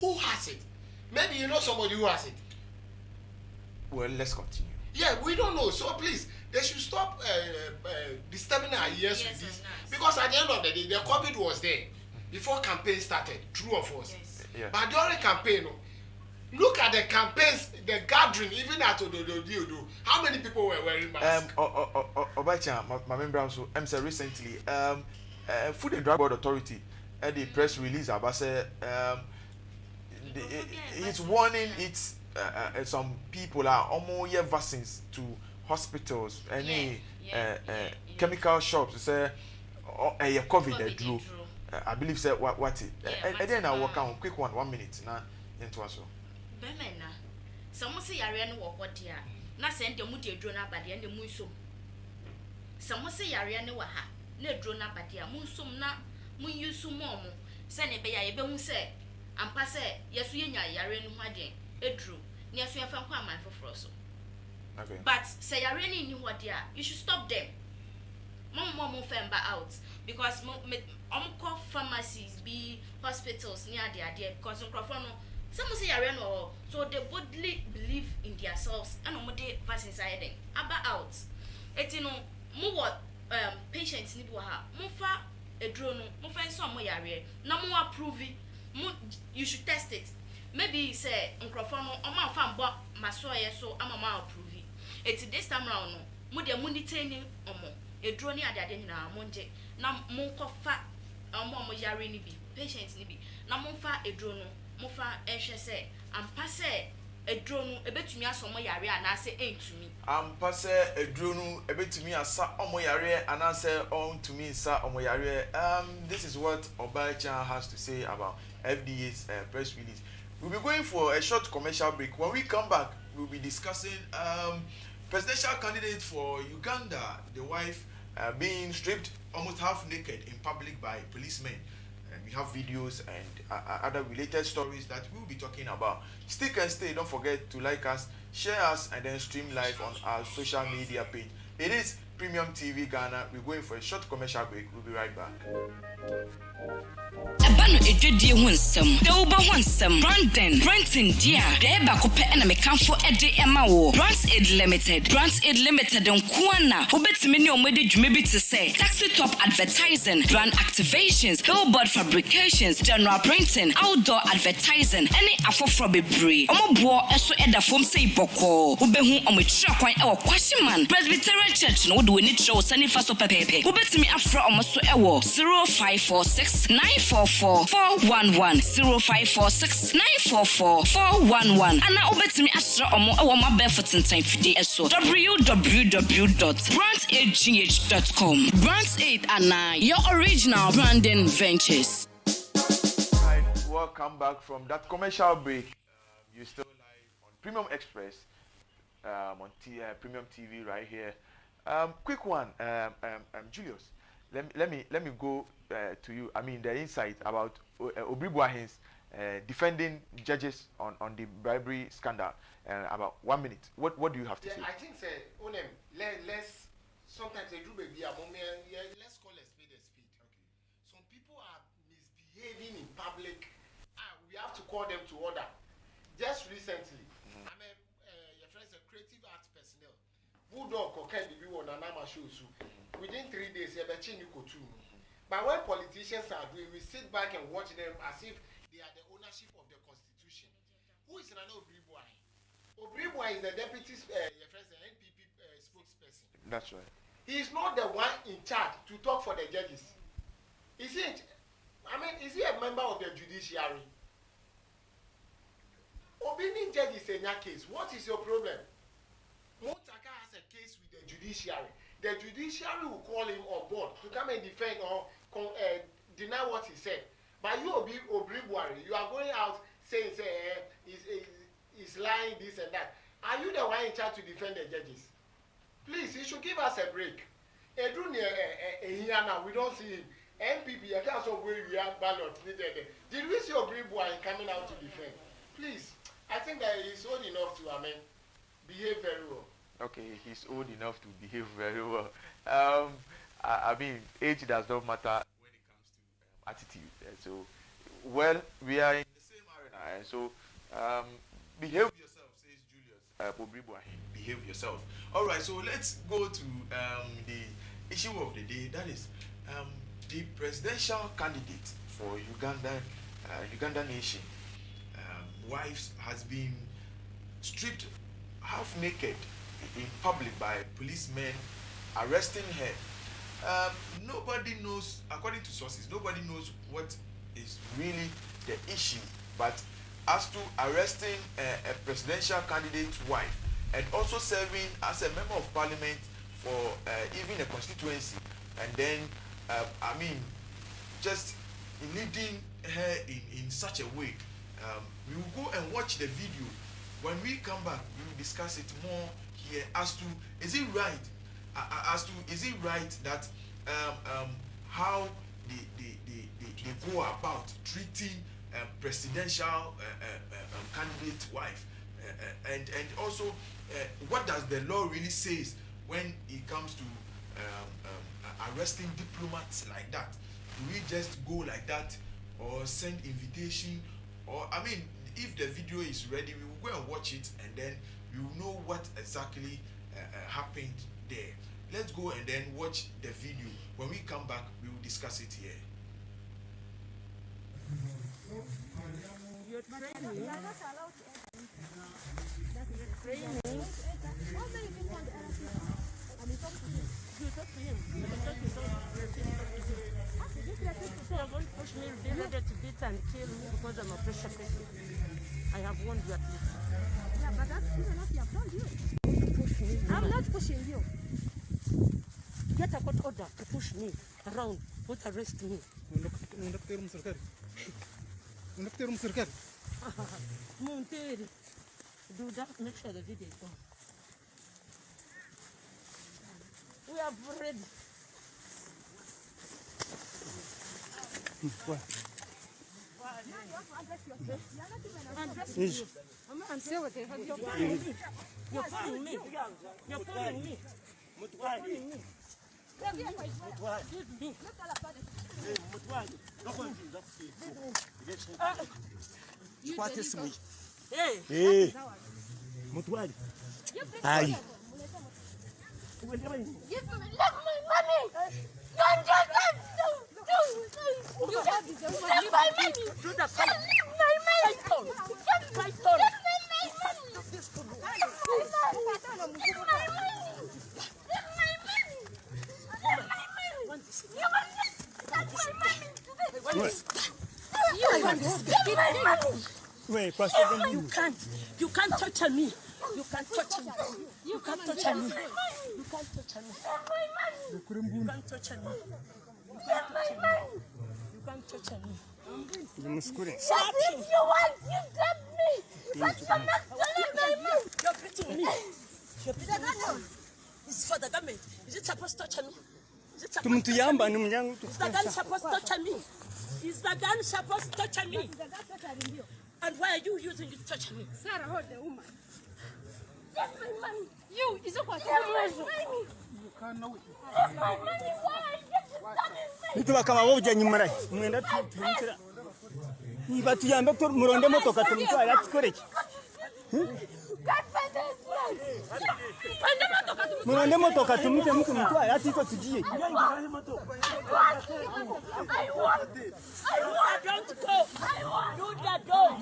Who has it? Maybe you know somebody who has it. Well, let's continue. Yeah, we don't know. So please, they should stop disturbing our ears with this. Because at the end of the day, the COVID was there before campaign started. True or false? Yes. Yeah. But during campaign, look at the campaigns, the gathering, even at Odo. How many people were wearing masks? Obacha, my member also, said recently, Food and Drug Board Authority had a press release about it's warning it's some people are almost vaccines to hospitals, any chemical shops. Say, COVID they drew. I believe say what it. And then I walk on quick 1 minute now into us. Bemena. Some say yare no wo dia. Na send dem de dro na bade na mu nsom. Some say yare ne wa ha. Na dro na bade a mu nsom na mu yusu mo mo. Se ne be ya ye be hu se ampa se yesu yenya yare no ho ade edru. Ne yesu ya fa kwa man foforo so. Okay. But say yare ni ni ho dia, you should stop them. Mom femba out because call pharmacies be hospitals near their because some say yare no, so they boldly believe in themselves and they vaccines are heading out. It's no more patients need ha mufa a drone no find some yare no more approve you should test it. Maybe say microphone or my fan but my so I'm a approve it. It's this time round no more monitoring a drone ade na monje na monkofa mo yare ni bi patients ni bi na monfa a drone mo fa ehwe se ampa se a drone ebetumi asomo yare anase entumi ampa se a drone ebetumi asa omo yare anase ontumi nsa omo yare. This is what Obacha has to say about FDA's press release. We'll be going for a short commercial break. When we come back, we'll be discussing presidential candidate for Uganda, the wife being stripped almost half naked in public by policemen. And we have videos and other related stories that we'll be talking about. Stick and stay. Don't forget to like us, share us, and then stream live on our social media page. It is Premium TV Ghana. We're going for a short commercial break. We'll be right back. Abano edwedie ho nsɛm de wo ba ho nsɛm Brandon Brenton dia de ba ko pɛ na mekanfo ede ema wo Brands Aid Limited nkoana obetime ne omede dwuma bi te sɛ taxi top advertising, brand activations, billboard fabrications, general printing, outdoor advertising any afofro bebre omobo eso eda fom sei boko obehu omotira kwan e wo Kwashiman Presbyterian Church no do ni tro sani fa so pepepe obetime afra omoso e wo 0546 944 411 0546 944 411 ana obetimi asra omo e wo mabefo tentan fide eso www.brandsaidgh.com. Brands Aid ana your original branding ventures. Right, welcome back from that commercial break. You're still live on Premium Express on Premium TV right here. Quick one, Julius. Let me go to you. I mean the insight about Obribuahin's defending judges on the bribery scandal. About 1 minute. What do you have to say? I think let's sometimes they do maybe a moment. Let's call a speed a speed. Okay. Some people are misbehaving in public. We have to call them to order. Just recently, I'm your friend's a creative arts personnel. Bulldog cocaine the one and I'm show you. Within 3 days, you're betting you go too. But when politicians are doing, we sit back and watch them as if they are the ownership of the constitution. Who is Nana Obribuahin? Obribuahin is the deputy your friend's the NPP spokesperson. That's right. He is not the one in charge to talk for the judges. Is he? Is he a member of the judiciary? Obini judge is in your case. What is your problem? Motaka has a case with the judiciary. The judiciary will call him on board to come and defend or deny what he said. But you, Obribuahin, you are going out saying he's lying, this and that. Are you the one in charge to defend the judges? Please, you should give us a break. We don't see him. MPP, I can't so where we have ballot. Did we see Obribuahin coming out to defend? Please, I think that he's old enough to behave very well. Okay, he's old enough to behave very well. I mean, age does not matter when it comes to attitude. So, well, we are in the same arena. So behave yourself, says Julius. Behave yourself. All right, so let's go to the issue of the day. That is the presidential candidate for Uganda nation. Wives has been stripped half naked in public by policemen arresting her. Nobody knows, according to sources, nobody knows what is really the issue. But as to arresting a presidential candidate's wife and also serving as a member of parliament for even a constituency, and then just leading her in such a way, we will go and watch the video. When we come back, we will discuss it more here as to is it right that how they go about treating presidential candidate wife, and also what does the law really says when it comes to arresting diplomats like that? Do we just go like that, or send invitation, or if the video is ready, we will go and watch it, and then we will know what exactly happened there. Let's go and then watch the video. When we come back, we will discuss it here. You're training. You are not allowed to enter. That's training. How many people want to enter? And you talk to him. You talk to him. You talk to him. You're going to push me. They're ready to beat and kill me because I'm a pressure patient. I have warned you at least. Yeah, but that's even if you have done you. Push me. I'm not pushing you. Get a court order to push me around, not arrest me. Monteri. Do that, make sure the video is on. We have ready. What? You're following me. You're following me. You're following me. What is me? Hey, Mutwali. Aye. give me my money. Don't you have my money. Do the fight. My money. My son. Wait, you can't touch me. You can't touch me. You can't touch me. You can't touch me. You can't touch me. You can't touch me. Shut if you want, you grab me. But you're not telling my mom. You're beating me. You're beating me. It's for the government. Is it supposed to touch me? Is it supposed to touch me? Is the gun supposed to touch me? Is the gun supposed to touch me? And why are you using it to touch me? Sarah, hold the woman. Get my money. You, is it what? Get my money. You can't know it. Get my money. Why? Get the kama wewe nyumara mwenda tumtira ni batu yamba to muronde motoka tumtwara atukoreki muronde motoka tumute mutwara atiko tugiye I don't go. Do that door.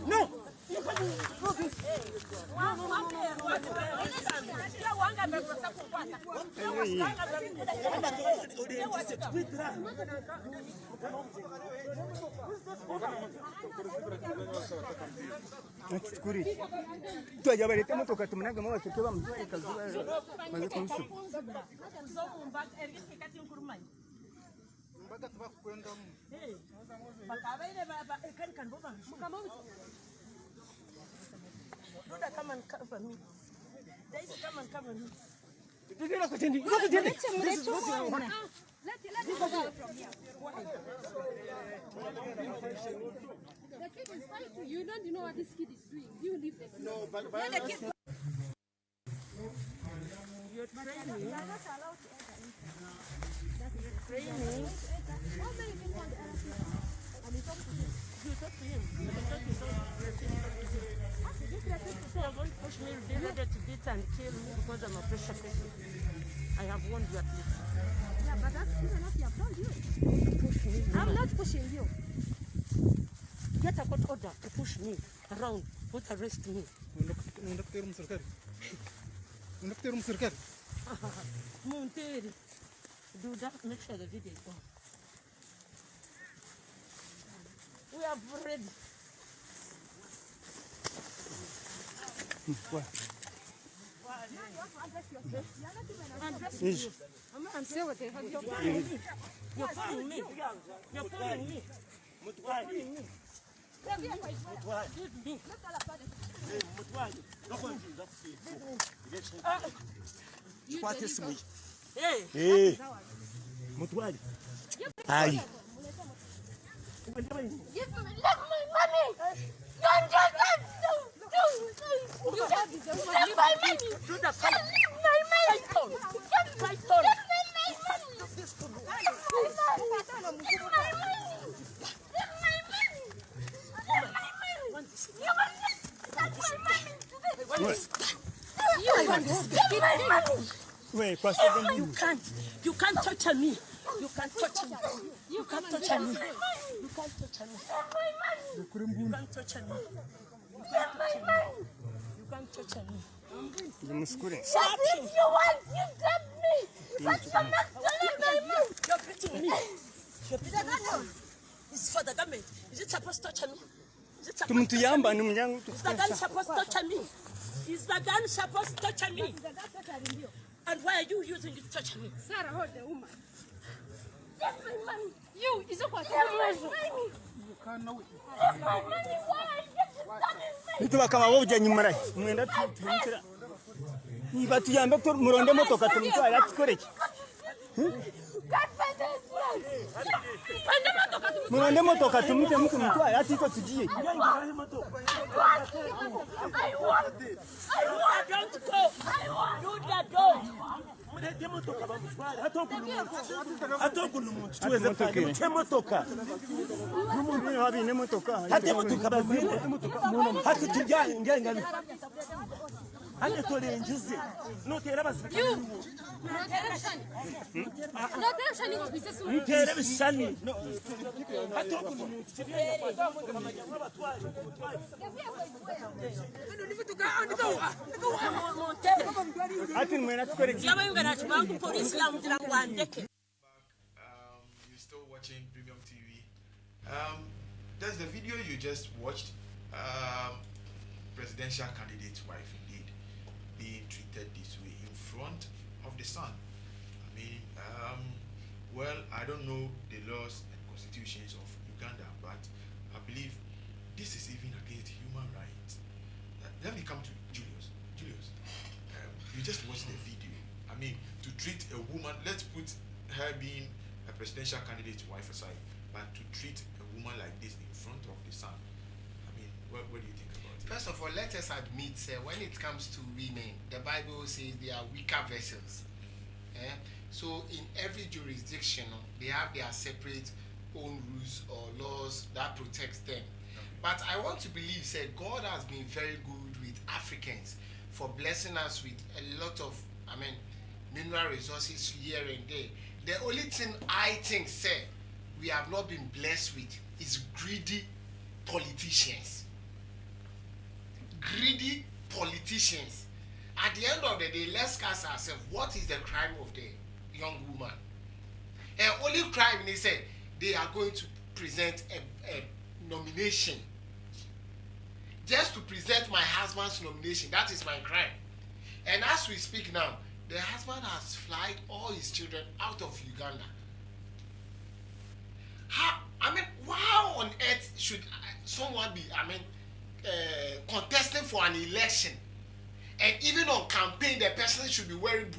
No. Kuri. Tu aja bari temo toka tumnaga mawa sekewa mzee kazuwa maze kumsu. Mbaga tuba kwenda mu. Bakabaile baba kan boba. Duda come and cover me. Daisy come and cover me. This is what you want. Let him go from here. The kid is fighting. You don't know what this kid is doing. You leave this. No, but the kid. You're training. You are not allowed to enter inside. Training. How many people want to enter? And you talk to him. You talk to him. You talk to him. You're going to push me. They're ready to beat and kill me because I'm a pressure patient. I have warned you at least. Yeah, but that's good enough. You have done you. Push me. I'm not pushing you. Get a court order to push me around, not arrest me. Monteri. Do that, make sure the video is on. We have ready. Say what they have. You're pulling me. You're pulling me. You're pulling me. You're pulling me. Hey. Mutwali. Ai. Give me my money. Don't do that. You have my money. Do the fight. My money. Fight on. Wait, Pastor. You can't torture me. You can't torture me. You can't torture me. You can't torture me. You can't torture me. You can't torture me. Mskure. Shut if you want, you grab me. But you're not telling my money. You're beating me. You're beating me. It's for the government. Is it supposed to torture me? Is it supposed to Tumtuyamba ni mnyangu. Is the gun supposed to torture me? Is the gun supposed to torture me? And why are you using it to torture me? Sarah, hold the woman. Get my money. You, is it what? Get my money. you can't know it. Get my money. Why? Nituba kama wewe hujanyimara. Mwenda tumkira. Ni batu yamba to muronde motoka tumtwala atukoreki. Muronde motoka tumute mutwala atiko tugiye. I don't go. You the dog. You're still watching Premium TV. That's the video you just watched. Presidential candidate's wife, indeed, being treated this way in front of the sun. I mean, well, I don't know the laws and constitutions of Uganda, but I believe this is even against human rights. Let me come to Julius. Julius, you just watched the video. I mean, to treat a woman, let's put her being a presidential candidate's wife aside, but to treat a woman like this in front of the sun, I mean, what do you think about it? First of all, let us admit, when it comes to women, the Bible says they are weaker vessels. So in every jurisdiction, they have their separate own rules or laws that protects them. But I want to believe, God has been very good with Africans for blessing us with a lot of, mineral resources here and there. The only thing I think, we have not been blessed with is greedy politicians. greedy politicians. At the end of the day, let's ask ourselves, what is the crime of the young woman? And only crime, they say, they are going to present a nomination. Just to present my husband's nomination, that is my crime. And as we speak now, the husband has flied all his children out of Uganda. How on earth should someone be, contesting for an election, and even on campaign, the person should be wearing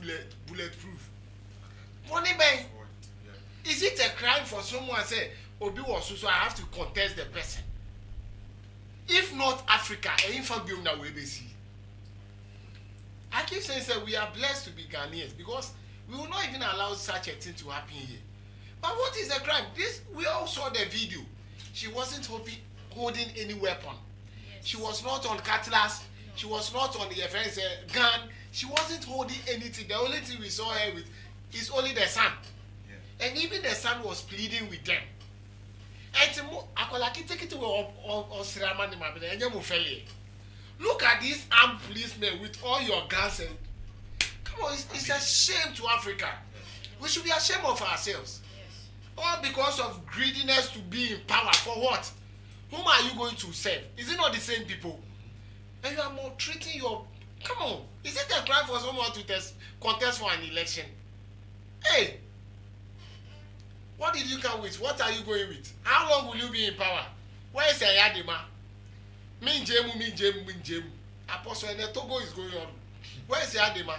bulletproof? Money bang. Is it a crime for someone to say, Obi was so I have to contest the person? If not Africa, I keep saying that we are blessed to be Ghanaians because we will not even allow such a thing to happen here. But what is the crime? We all saw the video. She wasn't holding any weapon. Yes. She was not on cutlass. She was not on the gun. She wasn't holding anything. The only thing we saw her with is only the son. Yeah. And even the son was pleading with them. Look at these armed policemen with all your guns. And come on, it's a shame to Africa. We should be ashamed of ourselves. All because of greediness to be in power. For what? Whom are you going to serve? Is it not the same people? And you are maltreating your... Come on. Is it a crime for someone to contest for an election? Hey! What did you come with? What are you going with? How long will you be in power? Where is Yadima? Min jemu. Apostle and Togo is going on. Where is Yadima?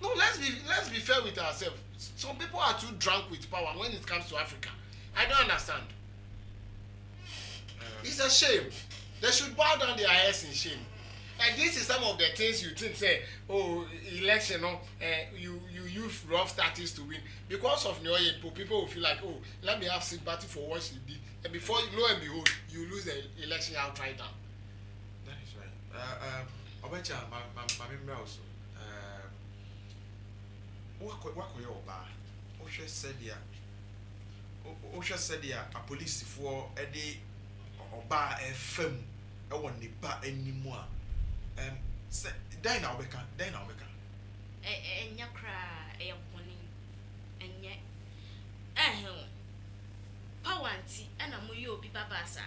No, let's be fair with ourselves. Some people are too drunk with power when it comes to Africa. I don't understand. It's a shame. They should bow down their heads in shame. And this is some of the things you think say, oh, election, you use rough tactics to win. Because of Nyoye, people will feel like, oh, let me have sympathy for what she did. And before, lo and behold, you lose the election outright down. That is right. Obecha, my member also. What your bar? Osha said ya a police for a day or bar a film. I want the bar anymore. Dine Albeka. And ya cry, a pony, and yet, power and a muyo biba basa.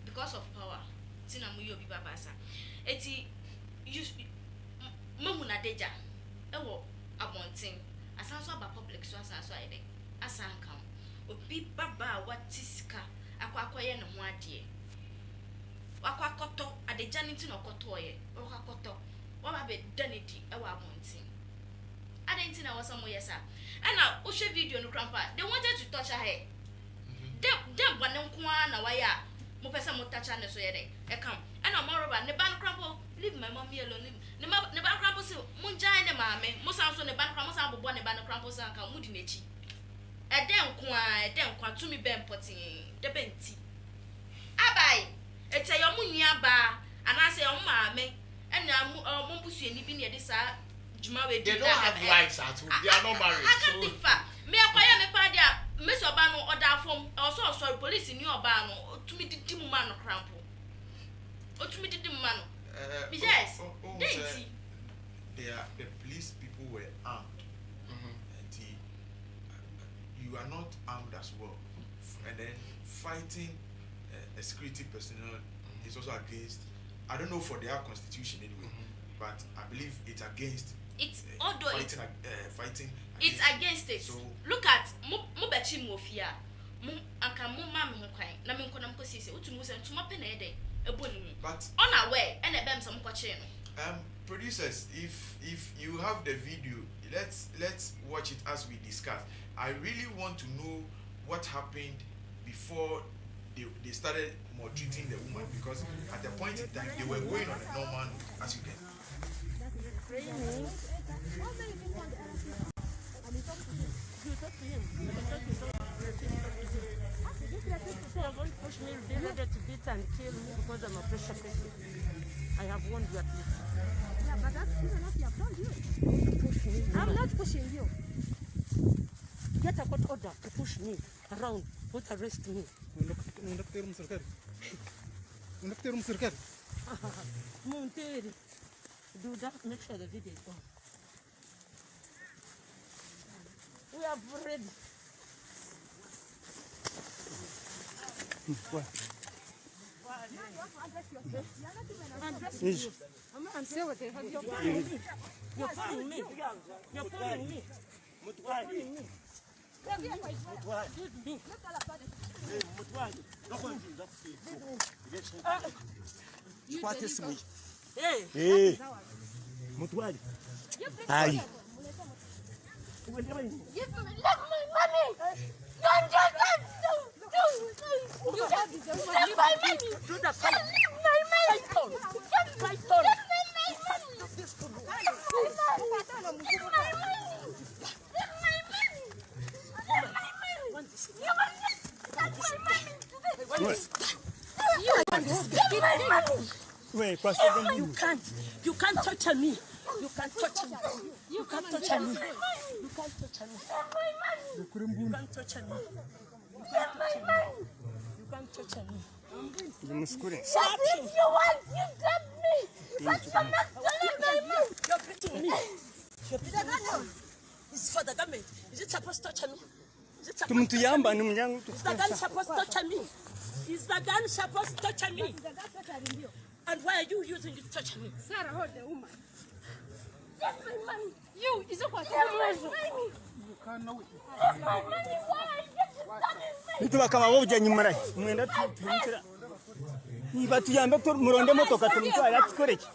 Because of power, Tina muyo biba basa. Eti, you Mamuna deja, Appointing, as also about public source as I did, as I come, would be Baba what Tiska, Aquaquay and one dear. Aquacoto at the Janitin or Cotoye, or Hakoto, what about Danity, our appointing? I didn't know somewhere, sir. And now, Usha video no grandpa, they wanted to touch her head. Dem one no wire, Mopesa Motachan, so I come, and I'm more about the band crumple, leave my mommy alone. The band crumples, Munjay and Mammy, Mosanso, the band crumples, and one band crumples, and Kamudinichi. A damn quan to me ben potting the benti. Abai, it's a yomunia bar, and I say, oh, mammy, and now Mompusi and Ibini at this Jumawe. They don't have wives at home, they are not married. I can't think far. Me a payame padia, Miss Obano or that from also sorry police in your barn to me the Dimano crumple. Or to me the Dimano. Yes, the police people were armed. And you are not armed as well. And then fighting a security personnel is also against, I don't know for their constitution anyway, but I believe it's against it's although fighting it's against it. So look at Mubachi Mofia, Akamuma Mukai, Naminkonam Kosisi, Utumusa, Tumapenede. But unaware and a bam some coaching. Producers, if you have the video, let's watch it as we discuss. I really want to know what happened before they started maltreating the woman, because at the point in time they were going on a normal, as you can. Don't push me. They needed to beat and kill me because I'm a pressure patient. I have won your place. Yeah, but that's even if you have done you. Push me. I'm not pushing you. Get a court order to push me around, not arrest me. Monteri. Do that, make sure the video is on. We are ready. What? Say what they have. You're following me. You're following me. You're following me. Following me. What is me? Hey. Mutwali. Aye. Give me, let my money. Don't. You have my money. Do the Let my money. fight. Wait, You can't touch me. You can't touch me. You can't touch me. You can't touch me. You can't touch me. You can't touch me. If you want, you grab me. But you're not telling my money. You're beating me. It's for the government. Is it supposed to touch me? Is it supposed to touch me? Is the gun supposed to touch me? Is the gun supposed to touch me? And why are you using it to touch me? Sarah, hold the woman. Get my money. You, is it what? Get my money. You can't know it. Get my money. Why? Get Mtu kama wewe hujanyimara. Mwenda tumtira. Ni batu yamba to muronde motoka tumtwara atukoreki.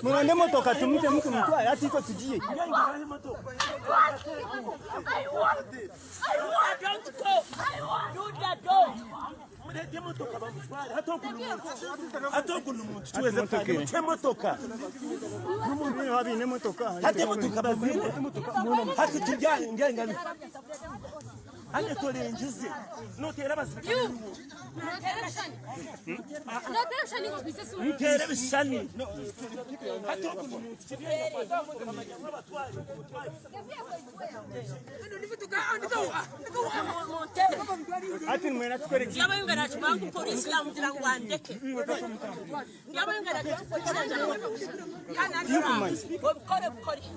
Muronde motoka tumute mtu mtwara atiko tugiye. I don't go. Do that door.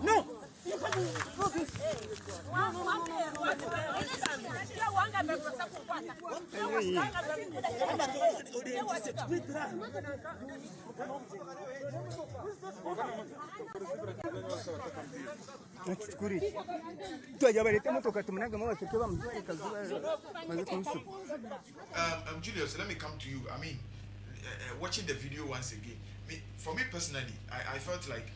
No. Julius, let me come to you. I mean, watching the video once again, for me personally, I felt like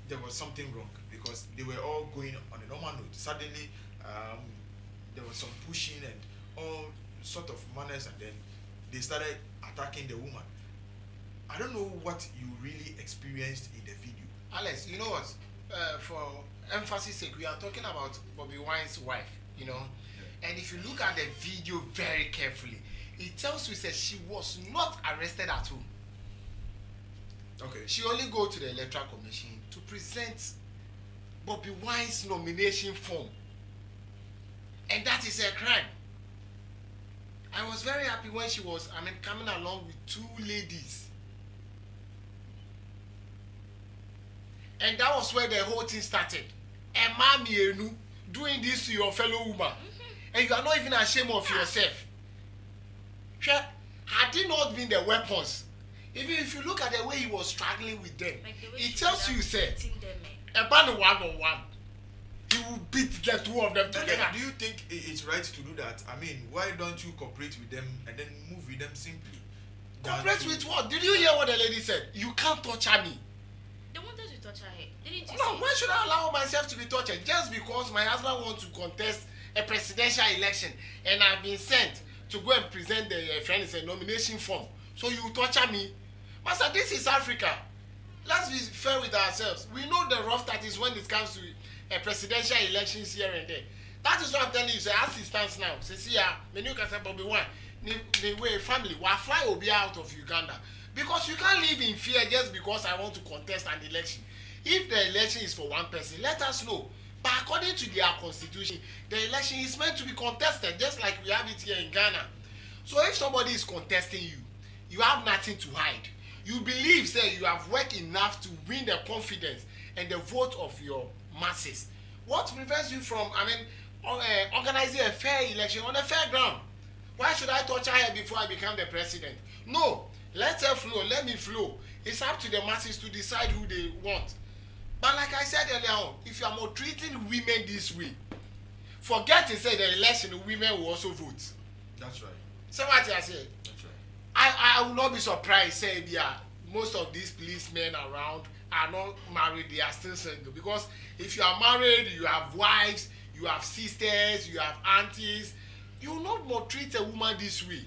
there was something wrong because they were all going on a normal note. Suddenly, there was some pushing and all sort of manners, and then they started attacking the woman. I don't know what you really experienced in the video. Alex, you know what? For emphasis sake, we are talking about Bobby Wine's wife, you know. Yeah. And if you look at the video very carefully, it tells you that she was not arrested at home. Okay. She only go to the Electoral Commission to present Bobby Wine's nomination form. And that is a crime. I was very happy when she was, coming along with two ladies. And that was where the whole thing started. And Mami Enu doing this to your fellow woman. And you are not even ashamed of yourself. Had it not been the weapons, even if you look at the way he was struggling with them, it tells you, say, a man 1-on-1, he will beat the two of them together. Do you think it's right to do that? I mean, why don't you cooperate with them and then move with them simply? Cooperate with what? Did you hear what the lady said? You can't torture me. They wanted to touch her head. Didn't you No, say? why should I allow myself to be tortured just because my husband wants to contest a presidential election and I've been sent to go and present the nomination form? So you torture me? Master, this is Africa. Let's be fair with ourselves. We know the rough that is when it comes to a presidential elections here and there. That is what I'm telling you. So as it stands now, see, menu can say Bobby Wine, the way family, why fly will be out of Uganda. Because you can't live in fear just because I want to contest an election. If the election is for one person, let us know. But according to their constitution, the election is meant to be contested, just like we have it here in Ghana. So if somebody is contesting you, you have nothing to hide. You believe, say, you have worked enough to win the confidence and the vote of your masses. What prevents you from, organizing a fair election on a fair ground? Why should I torture her before I become the president? No, let her flow, let me flow. It's up to the masses to decide who they want. But like I said earlier on, if you are more treating women this way, forget to say the election, women will also vote. That's right. So what I say? That's right. I will not be surprised, say, most of these policemen around are not married, they are still single. Because if you are married, you have wives, you have sisters, you have aunties, you will not maltreat a woman this way.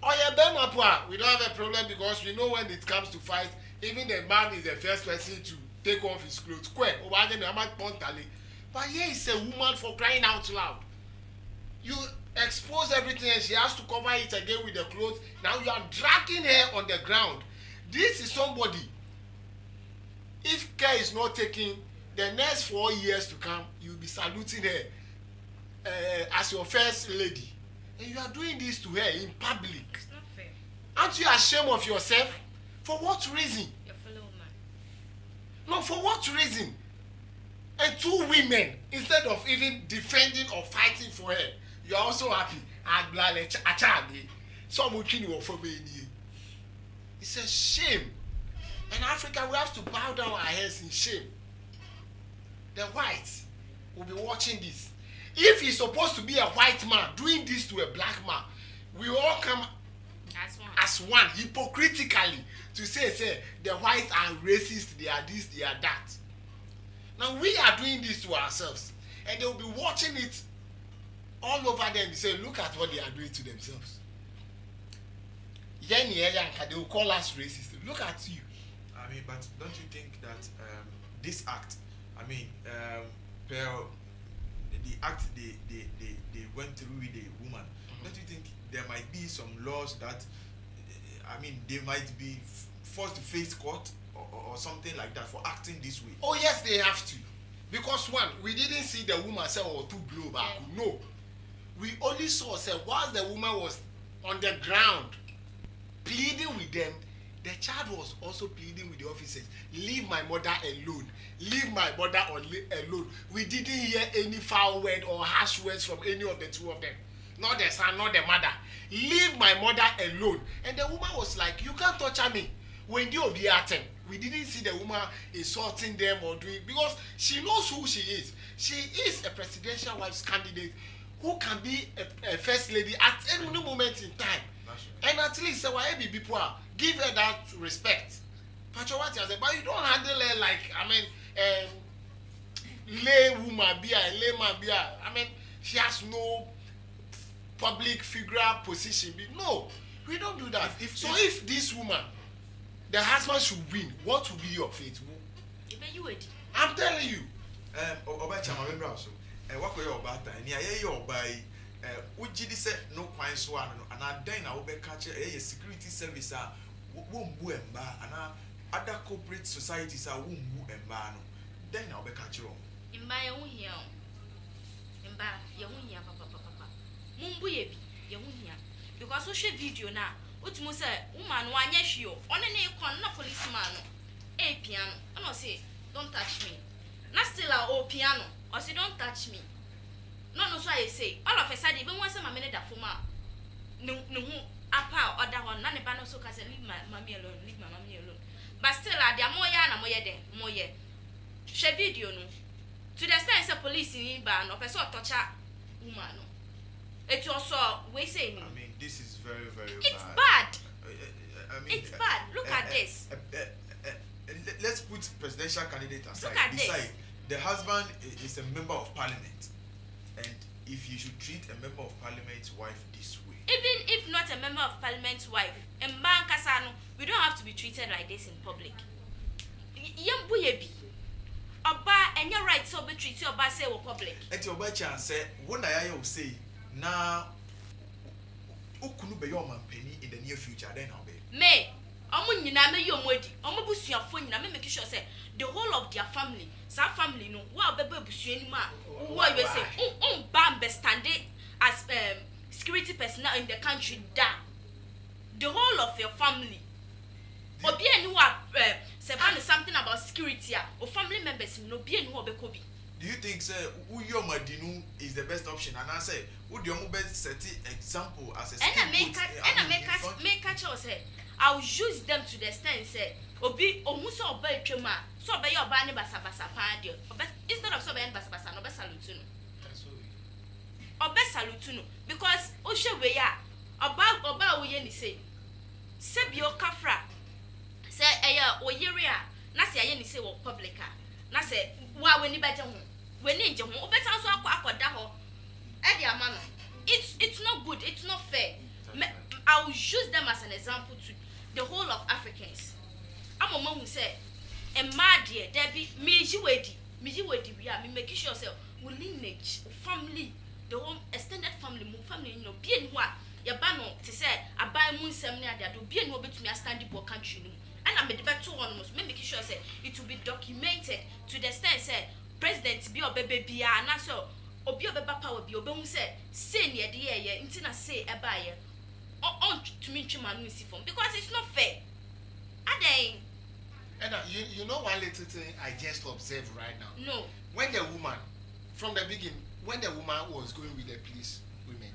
Oh yeah, Ben Apua, we don't have a problem because we know when it comes to fight, even the man is the first person to take off his clothes. But here is a woman for crying out loud. You expose everything and she has to cover it again with the clothes. Now you are dragging her on the ground. This is somebody. If care is not taken, the next 4 years to come, you'll be saluting her as your first lady. And you are doing this to her in public. It's not fair. Aren't you ashamed of yourself? For what reason? Your fellow man. No, for what reason? And 2 women, instead of even defending or fighting for her, you are also happy. It's a shame. In Africa, we have to bow down our heads in shame. The whites will be watching this. If he's supposed to be a white man doing this to a black man, we all come as one hypocritically to say the whites are racist, they are this, they are that. Now we are doing this to ourselves, and they will be watching it all over them and say, look at what they are doing to themselves. They will call us racist. Look at you. I mean, but don't you think that this act, the act they went through with the woman, don't you think there might be some laws that, they might be forced to face court or something like that for acting this way? Oh yes, they have to. Because one, we didn't see the woman say to blow back. No. We only saw, while the woman was on the ground pleading with them, the child was also pleading with the officers, leave my mother alone. Leave my mother alone. We didn't hear any foul word or harsh words from any of the 2 of them. Not the son, not the mother. Leave my mother alone. And the woman was like, you can't torture me. When you be at them, we didn't see the woman insulting them or doing, because she knows who she is. She is a presidential wife's candidate who can be a first lady at any moment in time. Right. And at least people give her that respect. But you don't handle her like, lay woman be a layman be a, she has no public figure position. No, we don't do that. If this woman, the husband should win, what will be your fate? I'm telling you. What you about that? You by Ujidi said no quite so and then I will be catch a security service won't boo and other corporate societies are womb and ban. Then I'll be catch you. In my own here. In ba, your own here, papa. Mumbuye, your own here. Because social video now, what must say, woman, one yes, you on a name con no policeman. A piano, and I'll say, don't touch me. Not still our piano, or say, don't touch me. No, so I say, all of a sudden, even once a minute that for ma. No, apa or that one, none of Bano so can leave my mommy alone, leave my mommy alone. But still, I am more ye. She video no. To the extent a police in ban or person torture woman. It's also we say. This is very, very it's bad. It's bad. Look at this. Let's put presidential candidate aside. Look at beside, this. The husband is a member of parliament, and if you should treat a member of parliament's wife this way, even if not a member of parliament's wife, in Bankasano, we don't have to be treated like this in public. Yambuyebi. Oba and your rights so be treated Oba say or public. At your chance say, what I will say now, Ukunu be your man penny in the near future, then I'll be. May, Omunina me your modi, Omabus your phone, I make sure say the whole of their family, some family no, wow, baby, Busuima, what you say, bam, standing as security personnel in the country da the whole of your family obi eni wa say something about security or family members no be eni wo be ko bi. Do you think say Uyo Madinu is the best option? And I say, would you best set example as a make catch us say I'll use them to the extent say obi omuso oba etwema so oba ye oba ne basa pa de instead of so oba ne basa no be salute no oba salute no because o hwe we ya oba wo ye ni say bi o kafra say eya o yere a na say ye ni say wo public a na say wa we ni beje ho we ni nje ho o betan so akoda ho e di ama no it's not good, it's not fair. I will use them as an example to the whole of Africans. I'm a mom who say, and my dear Debbie, me we are making sure say we lineage, family, the whole extended family, you know, being what your banner to say I buy moon seminar that will be an obey to me a standing board country. And I'm a debate almost making sure say it will be documented to the extent say president be or baby and so obi obeba power bi obemu say near the year intina say ebaye on to me chimanu si form because it's not fair. Adey. And you know one little thing I just observed right now. No. When the woman, from the beginning, when the woman was going with the police women,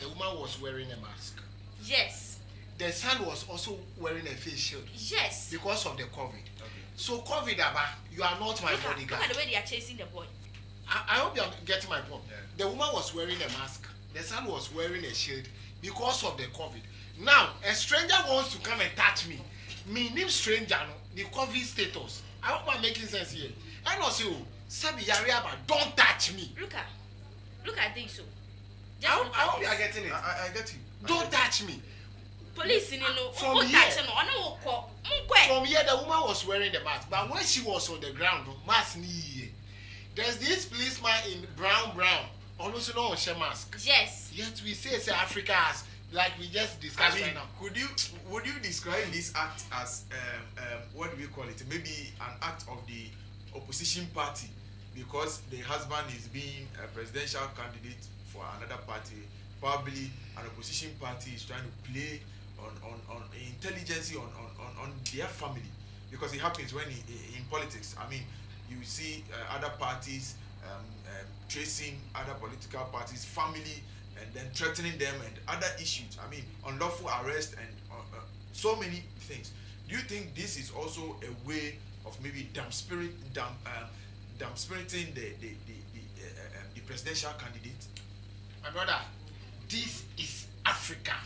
the woman was wearing a mask. Yes. The son was also wearing a face shield. Yes. Because of the COVID. Okay. So COVID, Abba, you are not my bodyguard. Look at the way they are chasing the boy. I hope you are getting my point. Yeah. The woman was wearing a mask. The son was wearing a shield because of the COVID. Now, a stranger wants to come and touch me. Me name stranger, no, the COVID status. I hope I'm making sense here. And also, Sabi Yariaba, don't touch me. Look at this. So. I hope you are getting it. I get you. Don't touch me. Police, you know, from here, the woman was wearing the mask. But when she was on the ground, mask ni. There's this policeman in brown, almost no share mask. Yes. Yet we say Africa has, like we just discussed right now. Would you describe this act as what do we call it? Maybe an act of the opposition party because the husband is being a presidential candidate for another party. Probably an opposition party is trying to play on intelligence on their family because it happens when in politics. I mean. You see other parties tracing other political parties' family and then threatening them and other issues. I mean, unlawful arrest and so many things. Do you think this is also a way of maybe damp-spiriting the presidential candidate? My brother, this is Africa.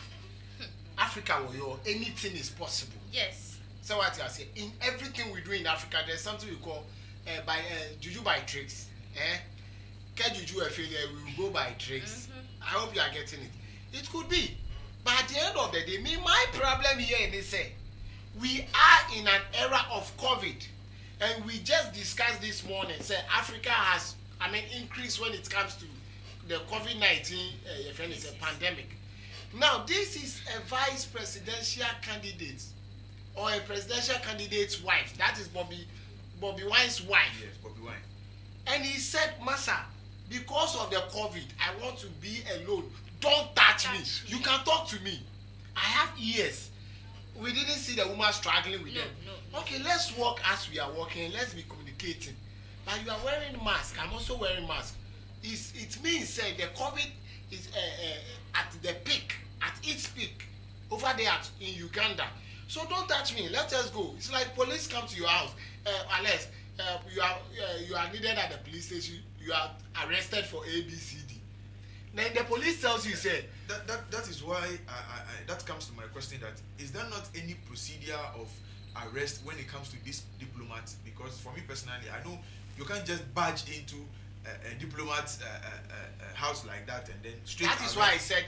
Africa, where anything is possible. Yes. So what I say, in everything we do in Africa, there's something we call juju by tricks. Can juju a failure, we will go by tricks. I hope you are getting it. It could be. But at the end of the day, my problem here is say we are in an era of COVID. And we just discussed this morning, say Africa has increase when it comes to the COVID-19 pandemic. Now, this is a vice presidential candidate or a presidential candidate's wife. That is Bobby Wine's wife. Yes, Bobby Wine. And he said, Massa, because of the COVID, I want to be alone. Don't touch me. You can talk to me. I have ears. We didn't see the woman struggling with them. No. Okay, let's walk as we are walking. Let's be communicating. But you are wearing a mask. I'm also wearing mask. It means the COVID is at the peak, at its peak, over there in Uganda. So don't touch me. Let us go. It's like police come to your house. Unless you are needed at the police station, you are arrested for ABCD. Then the police tells you, say that is why that comes to my question. That is there not any procedure of arrest when it comes to this diplomat? Because for me personally, I know you can't just barge into a diplomat's house like that and then straight. That is why I said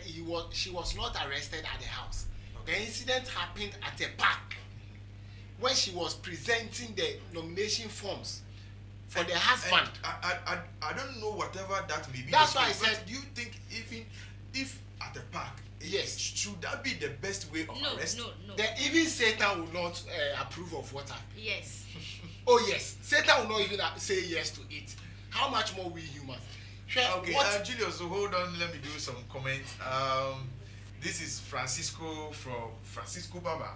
she was not arrested at the house. Okay. The incident happened at a park when she was presenting the nomination forms for the husband. I don't know whatever that may be. That's why I said. Do you think even if at the park, yes, should that be the best way of arrest? No. Then even Satan will not approve of what happened. Yes. Oh yes, Satan will not even say yes to it. How much more we humans? Sure. Okay, Julius, so hold on, let me do some comments. This is Francisco from Francisco Baba.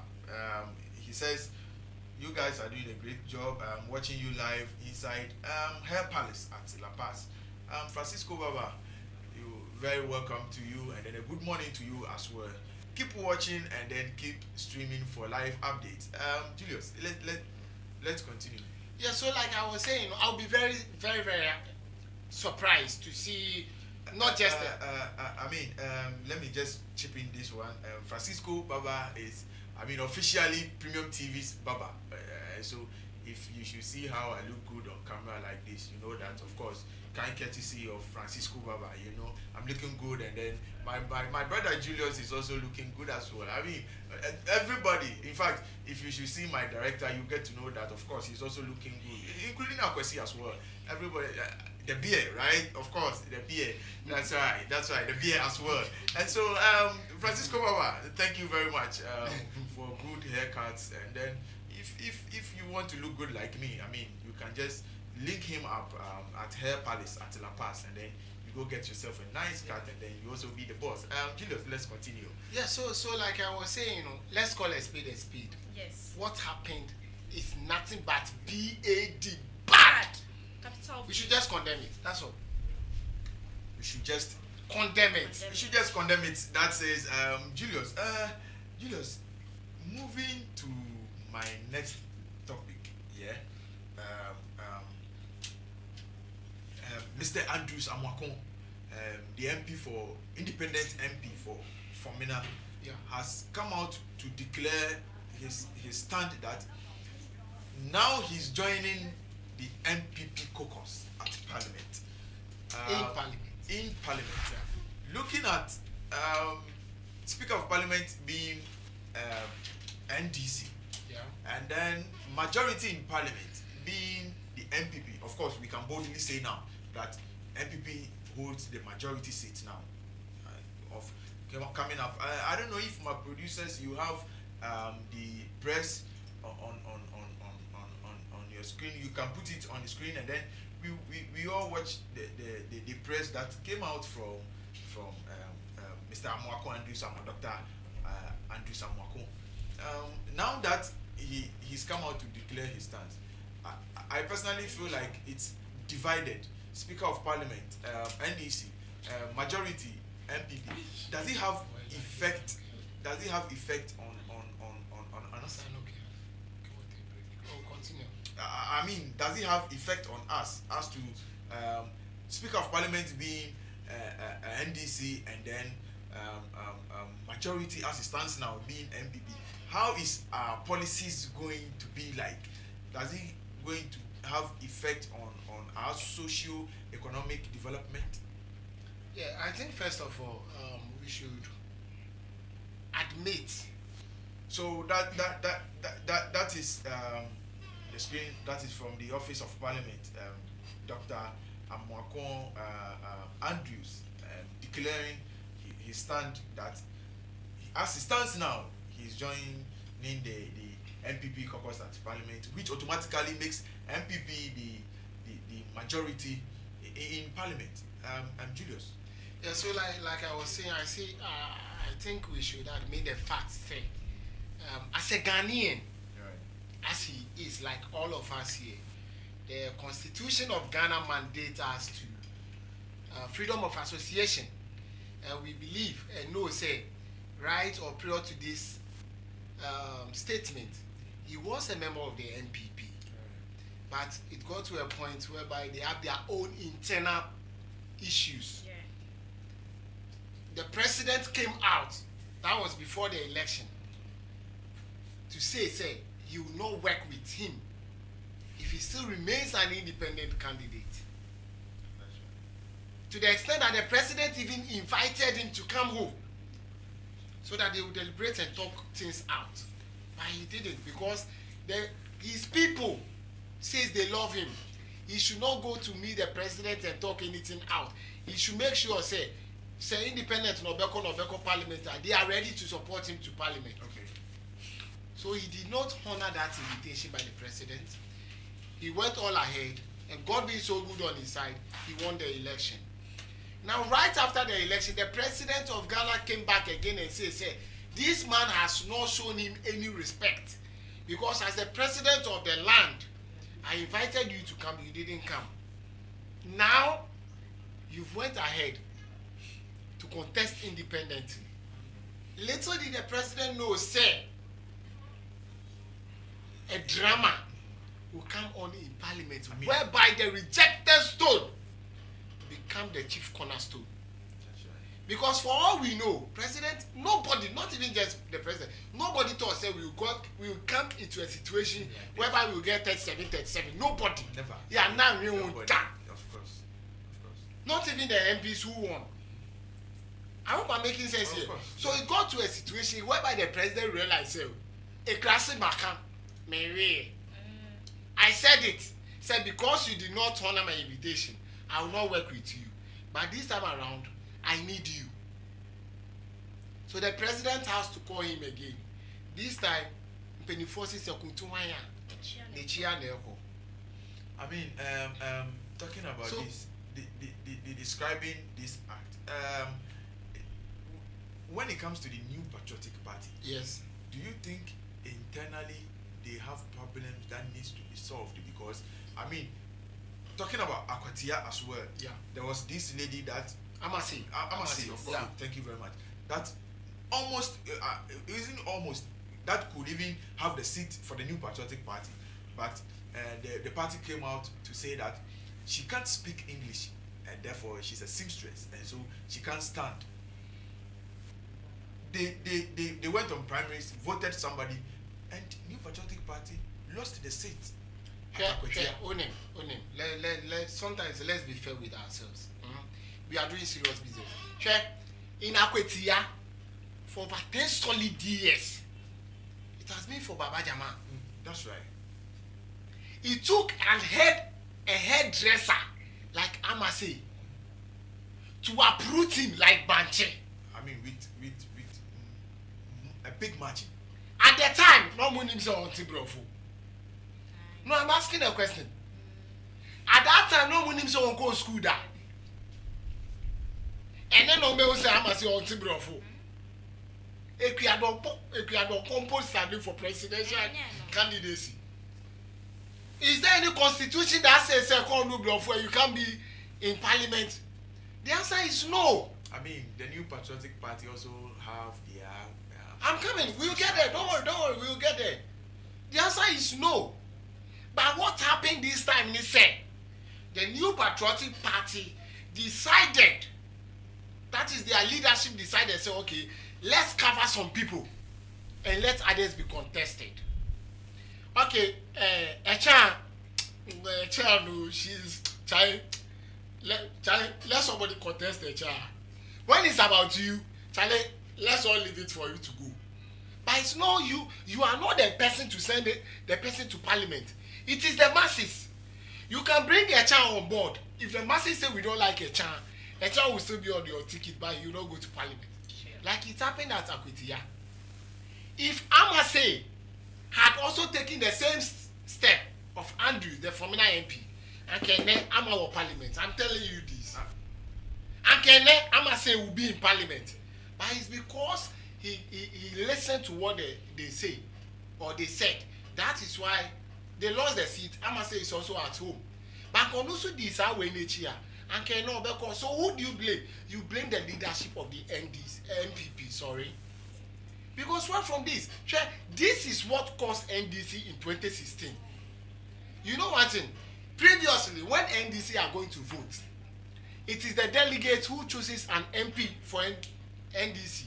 He says, you guys are doing a great job. I'm watching you live inside Hair Palace at La Paz. Francisco Baba, you very welcome to you, and then a good morning to you as well. Keep watching and then keep streaming for live updates. Julius, let's continue. Yeah, so like I was saying, I'll be very, very, very surprised to see not just let me just chip in this one. Francisco Baba is, officially Premium TV's Baba. So if you should see how I look good on camera like this, you know that, of course, kind courtesy of Francisco Baba. I'm looking good, and then my brother Julius is also looking good as well. Everybody, in fact, if you should see my director, you get to know that, of course, he's also looking good, including Akwesi as well. Everybody, the beer, right? Of course, the beer. That's right, the beer as well. And so, Francisco Baba, thank you very much for good haircuts. And then, if you want to look good like me, you can just link him up at Hair Palace at La Paz, and then you go get yourself a nice cut, and then you also be the boss. Julius, let's continue. Yeah, so like I was saying, let's call a speed a speed. Yes. What happened is nothing but BAD, bad. Capital. We should just condemn it. That's all. We should just condemn it. We should just condemn it. That says, Julius. Julius, moving to my next topic. Yeah. Mr. Andrews Amwakon, the MP for independent MP for Mina, has come out to declare his stand that now he's joining the MPP caucus at Parliament. In Parliament. Yeah. Looking at Speaker of Parliament being NDC, and then majority in Parliament being the MPP. Of course, we can boldly say now that MPP holds the majority seat now of coming up. I don't know if my producers, you have the press on your screen. You can put it on the screen, and then we all watch the press that came out from Mr. Amwako Andrews, Dr. Andrews Amwako. Now that he's come out to declare his stance, I personally feel like it's divided. Speaker of Parliament, NDC, majority, MPP. Does it have effect? Does it have effect on us? Does it have effect on us as to Speaker of Parliament being NDC, and then majority as it stands now being MPP? How is our policies going to be like? Does it going to have effect on our socio-economic development? Yeah, I think first of all, we should admit. So that is the screen. That is from the Office of Parliament. Dr. Amwakon Andrews declaring his stand that as it stands now, he's joining the MPP caucus at Parliament, which automatically makes MPP the majority in Parliament. Julius. Yeah, so like I was saying, I think we should admit the facts. As a Ghanaian, as he is, like all of us here, the Constitution of Ghana mandates us to freedom of association, and we believe and know, say, right or prior to this statement, he was a member of the NPP, but it got to a point whereby they have their own internal issues. Yeah. The president came out, that was before the election, to say he will not work with him if he still remains an independent candidate. To the extent that the president even invited him to come home so that they would deliberate and talk things out. But he didn't, because his people says they love him. He should not go to meet the president and talk anything out. He should make sure, say independent Nobeko Parliament, they are ready to support him to Parliament. Okay. So he did not honor that invitation by the president. He went all ahead, and God being so good on his side, he won the election. Now, right after the election, the president of Ghana came back again and said, this man has not shown him any respect. Because as the president of the land, I invited you to come, you didn't come. Now, you've went ahead to contest independently. Little did the president know, say, a drama will come on in parliament, whereby the rejected stone become the chief cornerstone. Because for all we know, president, nobody, not even just the president, nobody thought say we will come into a situation whereby we will get 37. Nobody. Never. Yeah, now we won't. Of course. Not even the MPs who won. I hope I'm making sense here. So it got to a situation whereby the president realized, say, a classic macan, Mary. I said it. Said because you did not honor my invitation, I will not work with you. But this time around, I need you. So the president has to call him again. This time, Penny forces a kuntuwaya. I mean, talking about so, this, the describing this act. When it comes to the new patriotic party, yes, do you think internally they have problems that needs to be solved? Because I mean, talking about Akwatia as well, yeah, there was this lady that Amasi, of course, thank you very much. That almost isn't almost that could even have the seat for the new patriotic party, but the party came out to say that she can't speak English and therefore she's a seamstress and so she can't stand. They went on primaries, voted somebody, and New Patriotic Party lost the seat. Sometimes let's be fair with ourselves. We are doing serious business. In Akwetia, for over 10 solid years, it has been for Baba Jama. That's right. He took a hairdresser like Amase to uproot him like Banche. I mean, with a big margin. At the time, no one knew on Tibrofo. No, I'm asking a question. At that time, no one knew on go school da. And then no one say Amase on Tibrofo. Equiador compost standing for presidential candidacy. Is there any constitution that says you can't be in parliament? The answer is no. I mean, the New Patriotic Party also have their. I'm coming. We'll get there. Don't worry. We'll get there. The answer is no. But what happened this time? They said the New Patriotic Party decided. That is their leadership decided. Say, okay, let's cover some people and let others be contested. Okay, a child, no, she's child. Let somebody contest a child. When it's about you, Charlie, let's all leave it for you to go. But it's not you. You are not the person to send the person to parliament. It is the masses. You can bring a child on board. If the masses say we don't like a child will still be on your ticket, but you don't go to parliament. Sure. Like it happened at Akwetia. If Amase had also taken the same step of Andrew, the former MP, and Kene Amawo Parliament, I'm telling you this. And Kene Amase will be in Parliament. But it's because he listened to what they say or they said. That is why they lost the seat. Amase is also at home. But Konusu this are when and Kene Obeko. So who do you blame? You blame the leadership of the MPP, sorry. Because what from this? This is what caused NDC in 2016. You know one thing? Previously, when NDC are going to vote, it is the delegate who chooses an MP for NDC.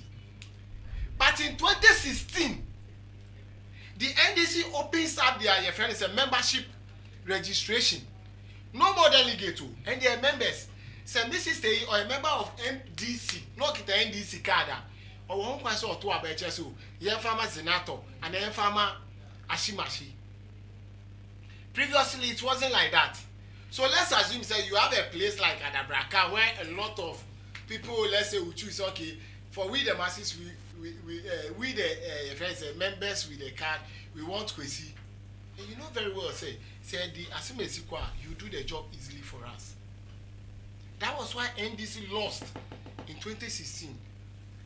But in 2016, the NDC opens up their membership registration. No more delegate, and their members. So this is or a member of NDC, not the NDC card. Or one question or two about so yen farmer Zenato and then farmer Ashimashi. Previously it wasn't like that. So let's assume say you have a place like Adabraka where a lot of people, let's say, will choose, okay, for we the masses, we the friends, members with the card, we want Kwesi. And you know very well say the Asimesi Kwa, you do the job easily for us. That was why NDC lost in 2016.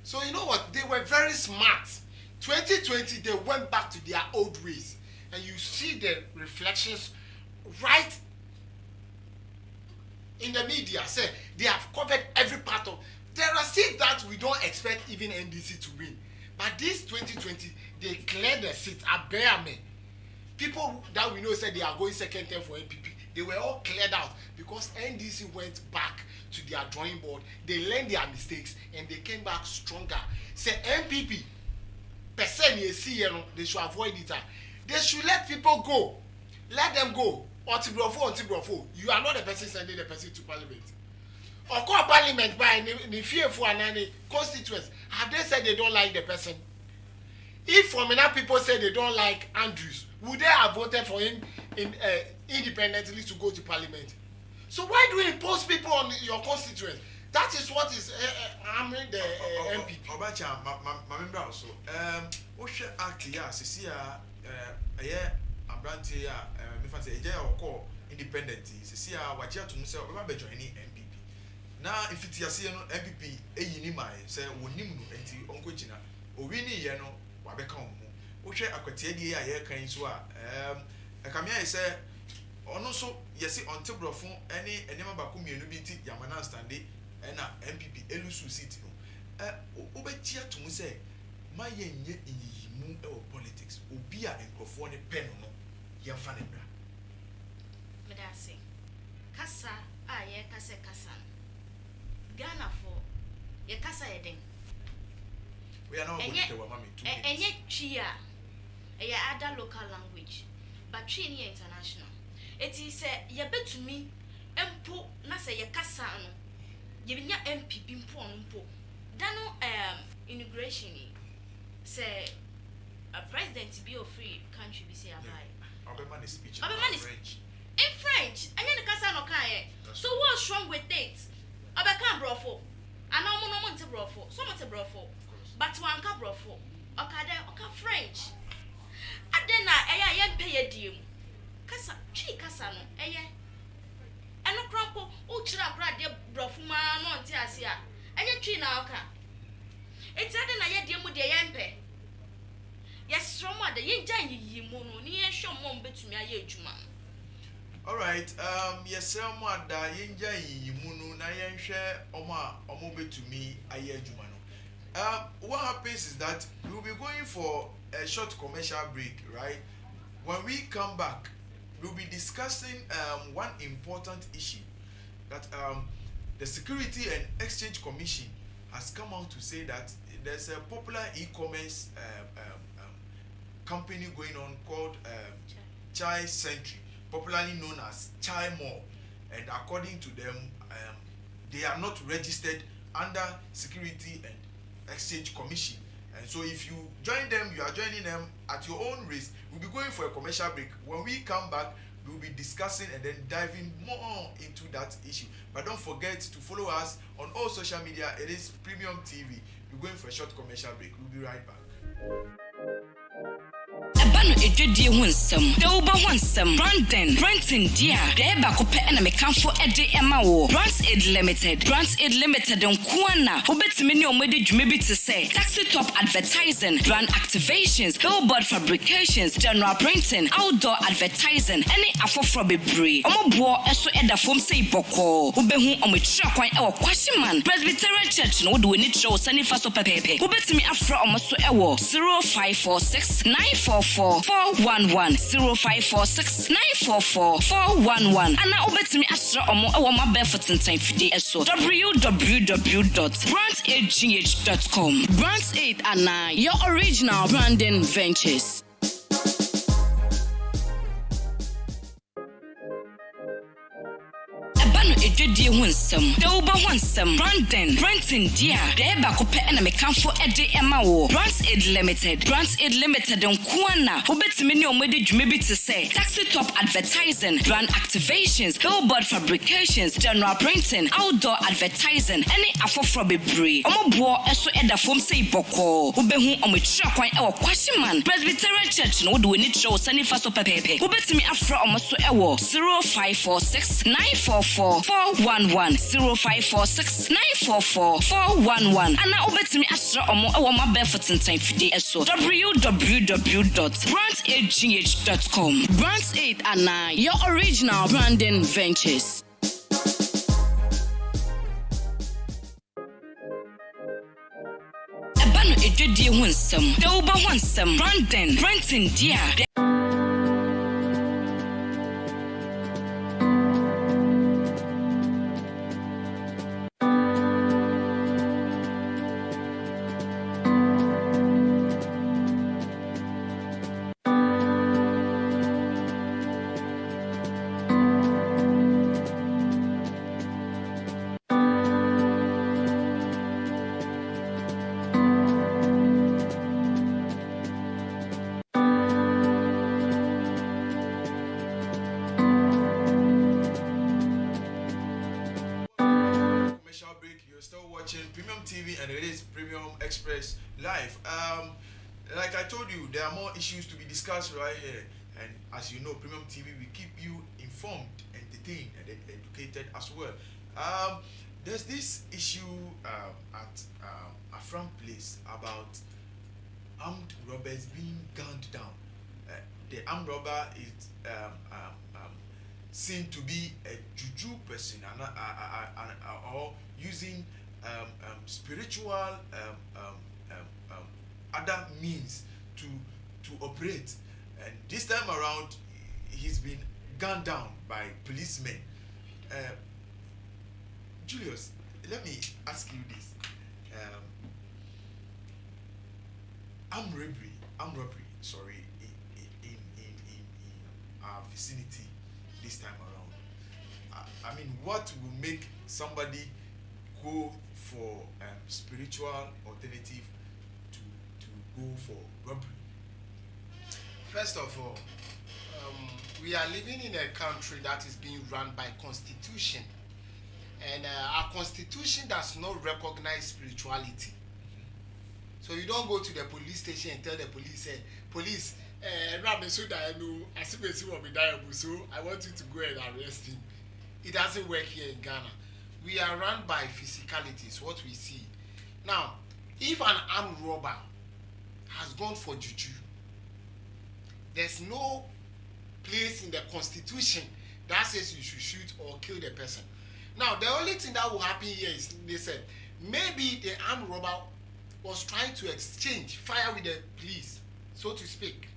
So you know what? They were very smart. 2020, they went back to their old ways. And you see the reflections right in the media. Say they have covered every part of. There are seats that we don't expect even NDC to win. But this 2020, they cleared the seats at Beame. People that we know said they are going second term for NPP. They were all cleared out because NDC went back to their drawing board. They learned their mistakes and they came back stronger. Say NPP, they should avoid it. They should let people go. Let them go. Otibrofo. You are not the person sending the person to parliament. Or call parliament by the fearful and constituents. Have they said they don't like the person? If from enough people say they don't like Andrews, would they have voted for him independently to go to parliament? So why do you impose people on your constituents? That is what is harming the MPP. Obacha, my member also. Oshe act ya sisi ya Abranti ya me fancy eje oko independent sisi ya wajia to say oba be join MPP. Na if it yase no MPP eyini mai say wonim no enti onko gina owini ye no wabeka omo. Oshe akwete die ya ye kan so a akamia say ono so yesi ontebrofo ene enema ba komienu bi ti yamana stande ena MPP elusu seat no obetia to mu say ma yenye yimu e politics obi a enkrofo ne pen no ye fa ne bra medase kasa a ye kasa Ghana for ye kasa yeden we are now going to wa mami 2 minutes enye twi a ye other local language but twi ni international eti say ye betumi empo na say ye kasa no ye binya MPP mpo dano inauguration say a president be of free country be say abai Obama is speech in French anya ne kasa no kan so what's wrong with it obeka brofo ana omo no nte brofo so mo te brofo but wan ka brofo oka French adena eya ye mpe ye diem kasa twi kasa no eye eno krampo o kira kra de brofo ma no nte ase a enye twi na oka eti adena ye diem de ye mpe yes from what ye jan yiyimu no ni ye hwe mo mbetumi aye adwuma. All right, yes, someone that yenja yimunu na yenhwe omo betumi aye adwuma no. What happens is that we will be going for a short commercial break, right? When we come back, we'll be discussing one important issue that the Security and Exchange Commission has come out to say that there's a popular e-commerce company going on called Chai Sentry, popularly known as Chai Mall, and according to them, they are not registered under Security and Exchange Commission. And so if you join them, you are joining them at your own risk. We'll be going for a commercial break. When we come back, we'll be discussing and then diving more into that issue. But don't forget to follow us on all social media. It is Premium TV. We're going for a short commercial break. We'll be right back. Abano edwedie ho nsem de wo ba ho nsem Brandon Brenton dia de ba ko pe na mekanfo ede ema wo Addo'S Limited nkoana wo betime ne omede dwuma bi te say taxi top advertising, brand activations, billboard fabrications, general printing, outdoor advertising any afofro bebre omobo eso eda fom say boko wo behu omotira kwan e wo Kwashiman Presbyterian Church no wo de woni tro sanifa so pepepe wo betime afro omoso e wo 0546 944 411 0546 944 411 ana obetimi asra omo e wo mabel for tentan fide eso www.brandagh.com. Brands 8 and 9, your original branding ventures. Edwedie ho nsem de wo ba ho nsem Brandon Brenton dia de ba ko pe na mekanfo ede ema wo Addo'S Limited nkoana wo betime ne omede dwuma bi te say taxi top advertising, brand activations, billboard fabrications, general printing, outdoor advertising any afofro bebre omobo eso eda fom say boko wo behu omotira kwan e wo Kwashiman Presbyterian Church no wo de woni tro sanifa so pepepe wo betime afro omoso e wo 0546 944 411 0546 944 411 ana obetimi asra omo e wo mabe fotentan fide eso www.brandsagh.com. Brands 8 and 9, your original branding ventures. Ebanu edwedie ho nsem, de wo ba ho nsem, branding, renting dia. Premium TV and it is Premium Express Live. Like I told you, there are more issues to be discussed right here, and as you know, Premium TV will keep you informed, entertained, and educated as well. There's this issue at Afram Place about armed robbers being gunned down. The armed robber is seen to be a juju person or using spiritual other means to operate, and this time around he's been gunned down by policemen. Julius, let me ask you this: armed robbery, sorry, in our vicinity this time around. I mean, what will make somebody go for spiritual alternative to go for robbery? First of all, we are living in a country that is being run by constitution, and our constitution does not recognize spirituality. So you don't go to the police station and tell the police, police, I want you to go and arrest him. It doesn't work here in Ghana. We are run by physicalities, what we see. Now, if an armed robber has gone for juju, there's no place in the constitution that says you should shoot or kill the person. Now, the only thing that will happen here is, they said, maybe the armed robber was trying to exchange fire with the police, so to speak,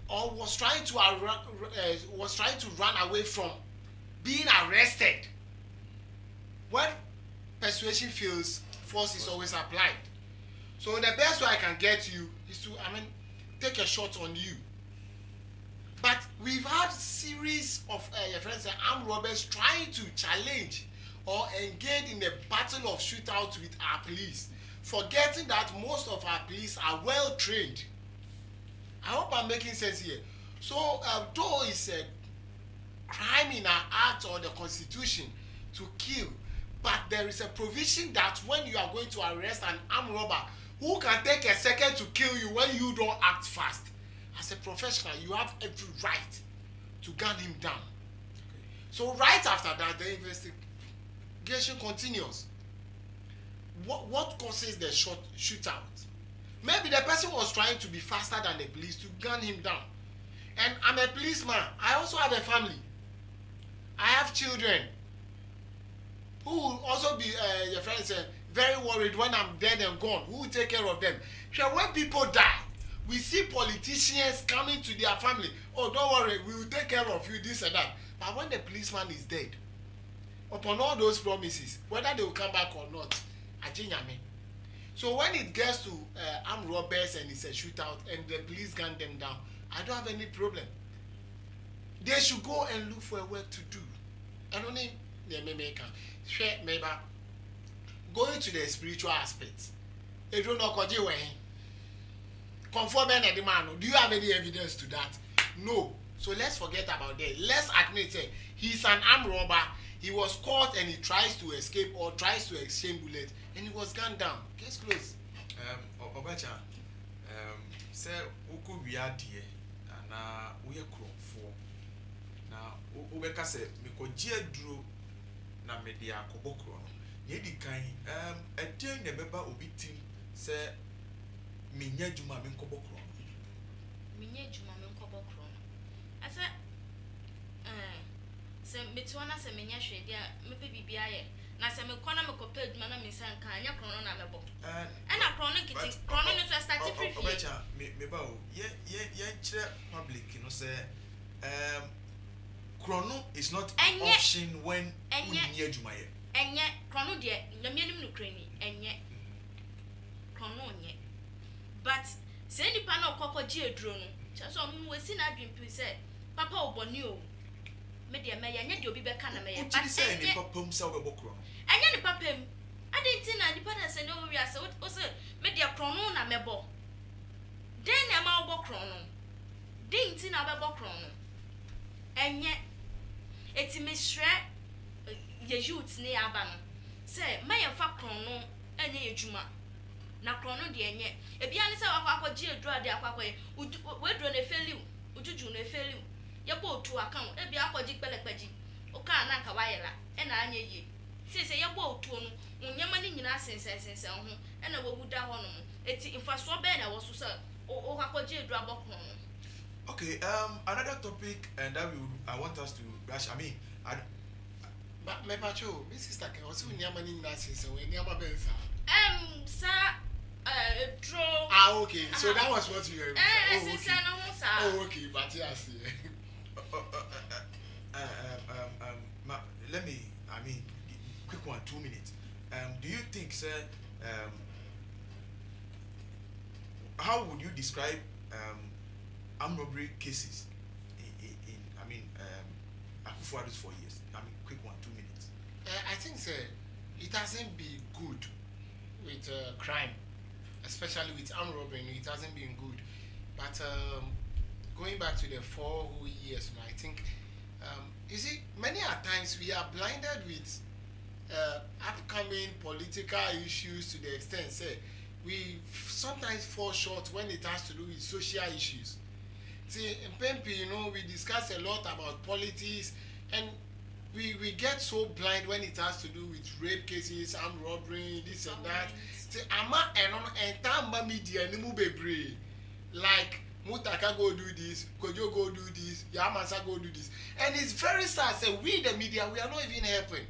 or was trying to run away from being arrested. When persuasion fails, force is always applied. So the best way I can get you is to, take a shot on you. But we've had series of your friends, armed robbers trying to challenge or engage in a battle of shootout with our police, forgetting that most of our police are well trained. I hope I'm making sense here. So though it's a crime in our act or the constitution to kill, but there is a provision that when you are going to arrest an armed robber who can take a second to kill you when you don't act fast, as a professional, you have every right to gun him down. Okay. So right after that, the investigation continues. What causes the shootout? Maybe the person was trying to be faster than the police to gun him down. And I'm a policeman. I also have a family. I have children who will also be your friends very worried when I'm dead and gone. Who will take care of them? So when people die, we see politicians coming to their family. Oh, don't worry, we will take care of you, this and that. But when the policeman is dead, upon all those promises, whether they will come back or not, ajinyame. So when it gets to armed robbers and it's a shootout and the police gun them down, I don't have any problem. They should go and look for a work to do. And only they may make a share, maybe going to the spiritual aspects. They don't know what you conform any demand. Do you have any evidence to that? No. So let's forget about that. Let's admit he's an armed robber. He was caught and he tries to escape or tries to exchange bullets and he was gunned down. Case closed. Obacha, say uko wiadie na uye kromfo na ubeka se meko jiedru na media kobokro no ye di kan eden na beba obi tim se menya djuma me nkobokro Minye juma me nkobokro no asa se metwana se menya hwede a mepe bibia ye na se me kwana me kopa adwuma na me san kan anya krono na mebo na krono kiti krono no so start free free obecha me ba o ye kire public no say krono is not an option when unye adwuma ye enye krono de nyamianim no krani enye krono nye but se nipa na okokoji eduro no chaso mu wesi na adwempi se papa oboni o me de me ye nye de obi beka na me ye but say ni papa mu sa obokro enye ni papa mu adenti na nipa na se no wi ase o se me de krono na mebo den na ma obokro no denti na obokro no enye eti me hwɛ ye youth ne aba no se ma ye fa krono enye edwuma na krono de enye ebia ne se akwakoji eduro de akwakoye weduro ne feliu ujuju ne feliu ye bo otu akan ebia akwaji pelepagi o ka na nka wayela e na anya ye se ye bo otu no unyama ni nyina sensensen ho e na wawuda ho no eti infaso be na wo so se o akwaji eduro abokron. Okay, another topic and that I want us to brush. I mean, but my pacho, my sister can also nyama ni na sense we nyama bensa. Sir, draw. Ah, okay. So that was what you were. Oh, okay. But yes. Let me. I mean, quick one, 2 minutes. Do you think, sir? How would you describe armed robbery cases in I mean, Akufo Addo's 4 years? I mean, quick one, 2 minutes. I think, sir, it hasn't been good with crime, especially with armed robbery. It hasn't been good. But going back to the 4 whole years, I think, you see, many a times we are blinded with upcoming political issues to the extent, say, we sometimes fall short when it has to do with social issues. See, in Pempi, you know, we discuss a lot about politics, and we get so blind when it has to do with rape cases, armed robbery, this and that. See, ama entire media ni mu bebre, like Mutaka go do this, Kojo go do this, Yamasa go do this, and it's very sad. Say we the media, we are not even helping.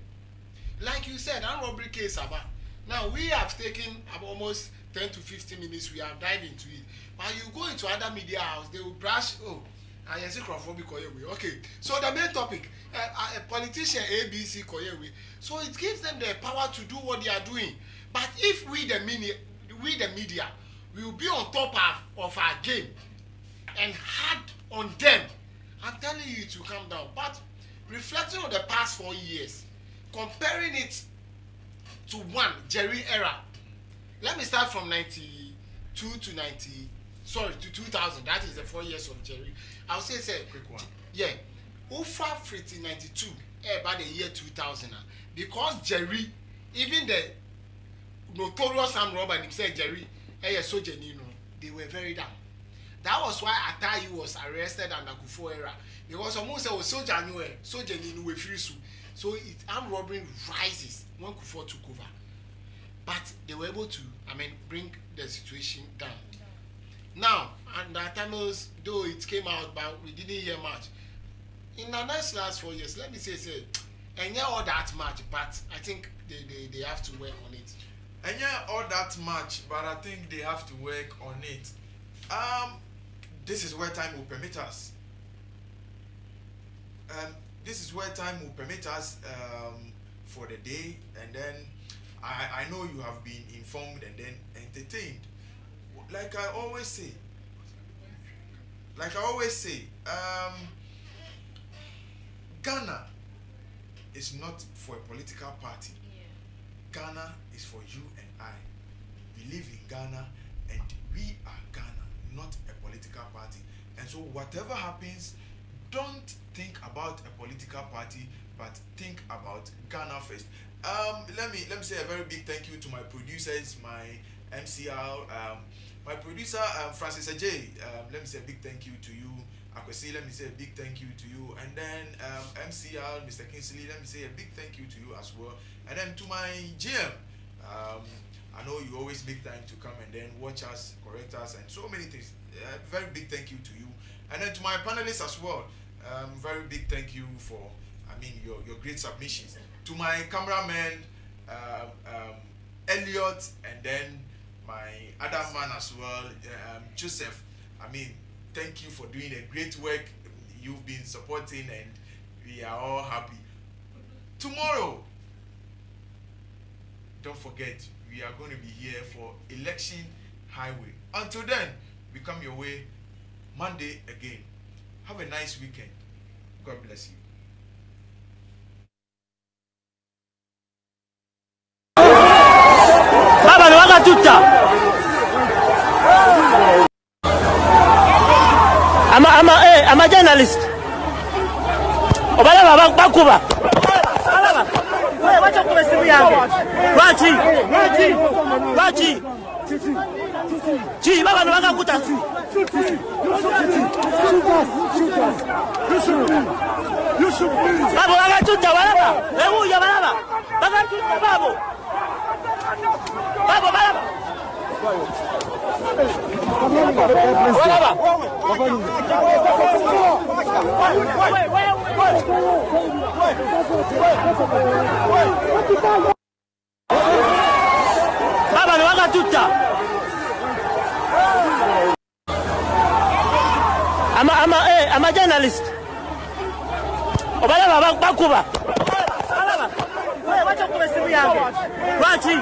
Like you said, armed robbery case about. Now we have taken almost 10 to 15 minutes. We have dived into it. But you go into other media house, they will brush. Oh, I see xenophobic Koyewe. Okay, so the main topic, a politician ABC Koyewe. So it gives them the power to do what they are doing. But if we the media, we will be on top of our game and hard on them. I'm telling you to calm down. But reflecting on the past 4 years, comparing it to Jerry era. Let me start from 92 to 2000. That is the 4 years of Jerry. I'll say quick one. Yeah. Ufa Fritty 92 about the year 2000. Because Jerry, even the notorious armed robber himself, Jerry, they were very down. That was why Atayi was arrested under Akufo era. Because almost was soldier knew free. So armed robbery rises when Akufo took over. But they were able to, bring the situation down. Now, and that time though it came out, but we didn't hear much. In the last 4 years, let me say, and yeah, all that much, but I think they have to work on it. And yeah, all that much, but I think they have to work on it. This is where time will permit us. This is where time will permit us for the day, and then I know you have been informed and then entertained. Like I always say, Ghana is not for a political party. Yeah. Ghana is for you and I. We live in Ghana and we are Ghana, not a political party. And so whatever happens, don't think about a political party, but think about Ghana first. Let me say a very big thank you to my producers, my MCR, my producer Francis Ajay. Let me say a big thank you to you. Akwesi, let me say a big thank you to you. And then MCL, Mr. Kingsley, let me say a big thank you to you as well. And then to my GM, I know you always make time to come and then watch us, correct us, and so many things. Very big thank you to you. And then to my panelists as well, very big thank you for, your great submissions. To my cameraman, Elliot, and then my other man as well, Joseph. Thank you for doing a great work. You've been supporting, and we are all happy. Tomorrow, don't forget, we are going to be here for Election Highway. Until then, we come your way Monday again. Have a nice weekend. God bless you. Baba ni waka tuta. I'm a journalist. Obala baba bakuba. Wewe wacha kwa simu yangu. Wachi. Chi baba ni waka kuta. Baba waka tuta wala. Wewe ya baba. Baba tuta babo. Baba baba. Baba ni waka tuta. I'm a journalist. Obala baba bakuba. Wewe wacha kwa simu yangu. Wachi.